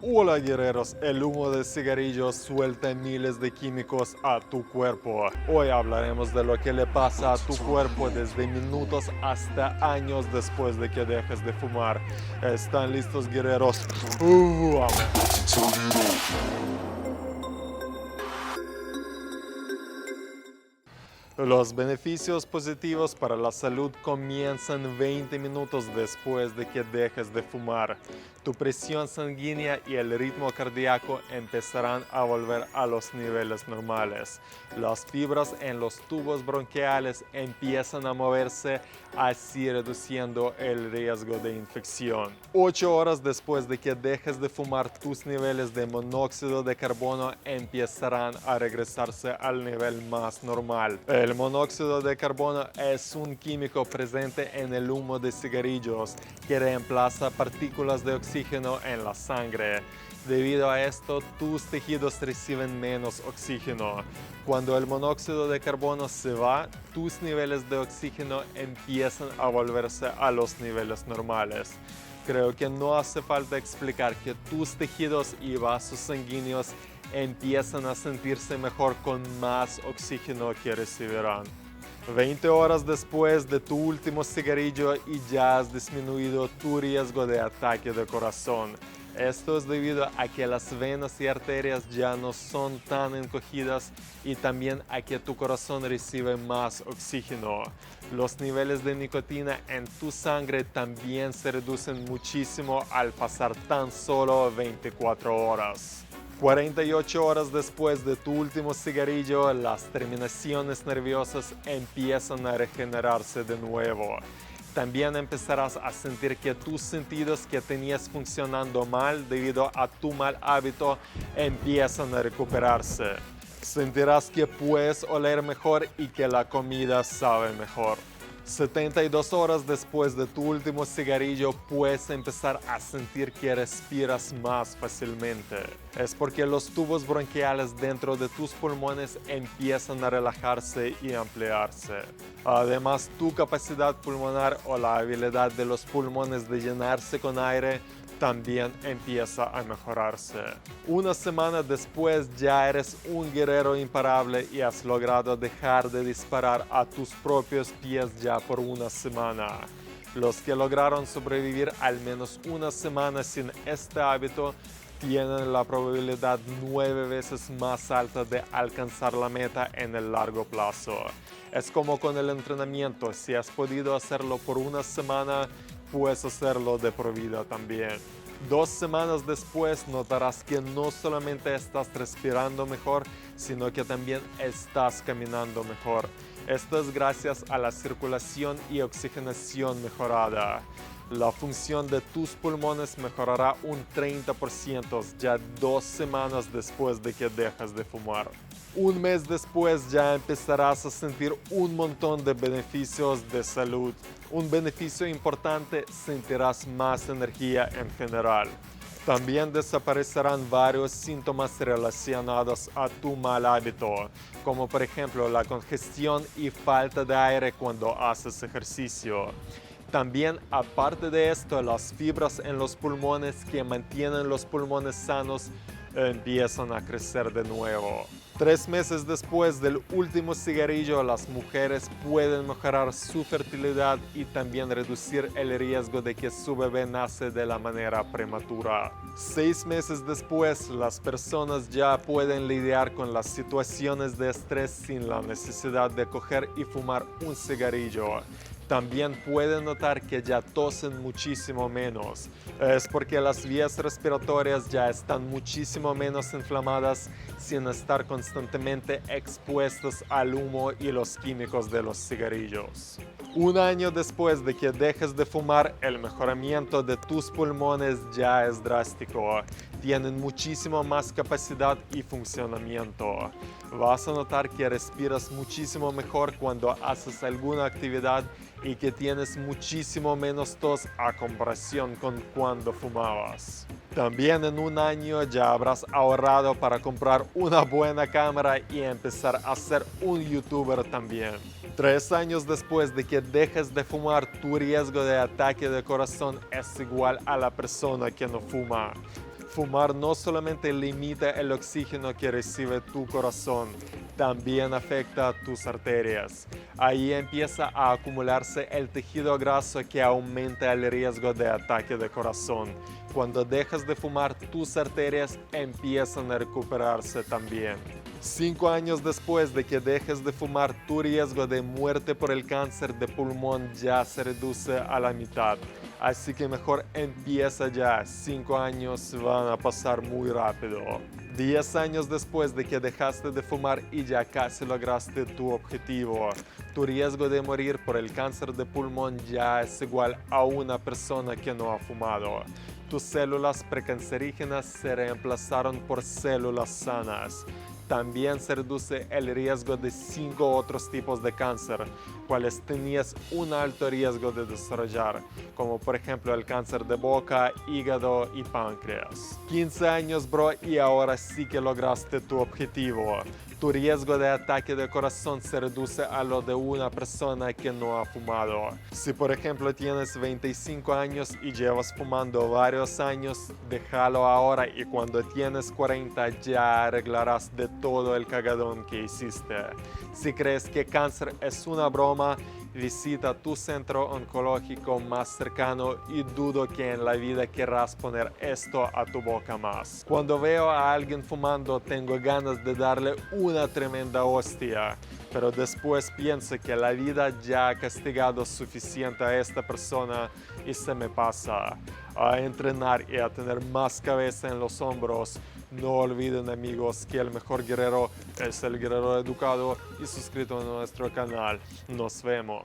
Hola guerreros, el humo de cigarrillos suelta miles de químicos a tu cuerpo. Hoy hablaremos de lo que le pasa a tu cuerpo desde minutos hasta años después de que dejes de fumar. ¿Están listos guerreros? Los beneficios positivos para la salud comienzan 20 minutos después de que dejes de fumar. Tu presión sanguínea y el ritmo cardíaco empezarán a volver a los niveles normales. Las fibras en los tubos bronquiales empiezan a moverse, así reduciendo el riesgo de infección. 8 horas después de que dejes de fumar, tus niveles de monóxido de carbono empezarán a regresarse al nivel más normal. El monóxido de carbono es un químico presente en el humo de cigarrillos que reemplaza partículas de oxígeno en la sangre. Debido a esto, tus tejidos reciben menos oxígeno. Cuando el monóxido de carbono se va, tus niveles de oxígeno empiezan a volverse a los niveles normales. Creo que no hace falta explicar que tus tejidos y vasos sanguíneos empiezan a sentirse mejor con más oxígeno que recibirán. 20 horas después de tu último cigarrillo y ya has disminuido tu riesgo de ataque de corazón. Esto es debido a que las venas y arterias ya no son tan encogidas y también a que tu corazón recibe más oxígeno. Los niveles de nicotina en tu sangre también se reducen muchísimo al pasar tan solo 24 horas. 48 horas después de tu último cigarrillo, las terminaciones nerviosas empiezan a regenerarse de nuevo. También empezarás a sentir que tus sentidos que tenías funcionando mal debido a tu mal hábito empiezan a recuperarse. Sentirás que puedes oler mejor y que la comida sabe mejor. 72 horas después de tu último cigarrillo puedes empezar a sentir que respiras más fácilmente. Es porque los tubos bronquiales dentro de tus pulmones empiezan a relajarse y ampliarse. Además, tu capacidad pulmonar o la habilidad de los pulmones de llenarse con aire también empieza a mejorarse. Una semana después ya eres un guerrero imparable y has logrado dejar de disparar a tus propios pies ya por una semana. Los que lograron sobrevivir al menos una semana sin este hábito tienen la probabilidad 9 veces más alta de alcanzar la meta en el largo plazo. Es como con el entrenamiento, si has podido hacerlo por una semana, puedes hacerlo de por vida también. 2 semanas después notarás que no solamente estás respirando mejor, sino que también estás caminando mejor. Esto es gracias a la circulación y oxigenación mejorada. La función de tus pulmones mejorará un 30% ya 2 semanas después de que dejas de fumar. Un mes después ya empezarás a sentir un montón de beneficios de salud. Un beneficio importante, sentirás más energía en general. También desaparecerán varios síntomas relacionados a tu mal hábito, como por ejemplo la congestión y falta de aire cuando haces ejercicio. También, aparte de esto, las fibras en los pulmones que mantienen los pulmones sanos empiezan a crecer de nuevo. 3 meses después del último cigarrillo, las mujeres pueden mejorar su fertilidad y también reducir el riesgo de que su bebé nace de la manera prematura. 6 meses después, las personas ya pueden lidiar con las situaciones de estrés sin la necesidad de coger y fumar un cigarrillo. También pueden notar que ya tosen muchísimo menos. Es porque las vías respiratorias ya están muchísimo menos inflamadas sin estar constantemente expuestos al humo y los químicos de los cigarrillos. Un año después de que dejes de fumar, el mejoramiento de tus pulmones ya es drástico. Tienen muchísimo más capacidad y funcionamiento. Vas a notar que respiras muchísimo mejor cuando haces alguna actividad y que tienes muchísimo menos tos a comparación con cuando fumabas. También en un año ya habrás ahorrado para comprar una buena cámara y empezar a ser un youtuber también. 3 años después de que dejes de fumar, tu riesgo de ataque de corazón es igual a la persona que no fuma. Fumar no solamente limita el oxígeno que recibe tu corazón, también afecta a tus arterias. Ahí empieza a acumularse el tejido graso que aumenta el riesgo de ataque de corazón. Cuando dejas de fumar, tus arterias empiezan a recuperarse también. 5 años después de que dejes de fumar, tu riesgo de muerte por el cáncer de pulmón ya se reduce a la mitad. Así que mejor empieza ya, 5 años van a pasar muy rápido. 10 años después de que dejaste de fumar y ya casi lograste tu objetivo, tu riesgo de morir por el cáncer de pulmón ya es igual a una persona que no ha fumado. Tus células precancerígenas se reemplazaron por células sanas. También se reduce el riesgo de 5 otros tipos de cáncer, cuales tenías un alto riesgo de desarrollar, como por ejemplo el cáncer de boca, hígado y páncreas. 15 años, bro, y ahora sí que lograste tu objetivo. Tu riesgo de ataque de corazón se reduce a lo de una persona que no ha fumado. Si por ejemplo tienes 25 años y llevas fumando varios años, déjalo ahora y cuando tienes 40 ya arreglarás de todo el cagadón que hiciste. Si crees que cáncer es una broma, visita tu centro oncológico más cercano y dudo que en la vida querrás poner esto a tu boca más. Cuando veo a alguien fumando, tengo ganas de darle una tremenda hostia, pero después pienso que la vida ya ha castigado suficiente a esta persona y se me pasa. A entrenar y a tener más cabeza en los hombros. No olviden, amigos, que el mejor guerrero es el guerrero educado y suscrito a nuestro canal. Nos vemos.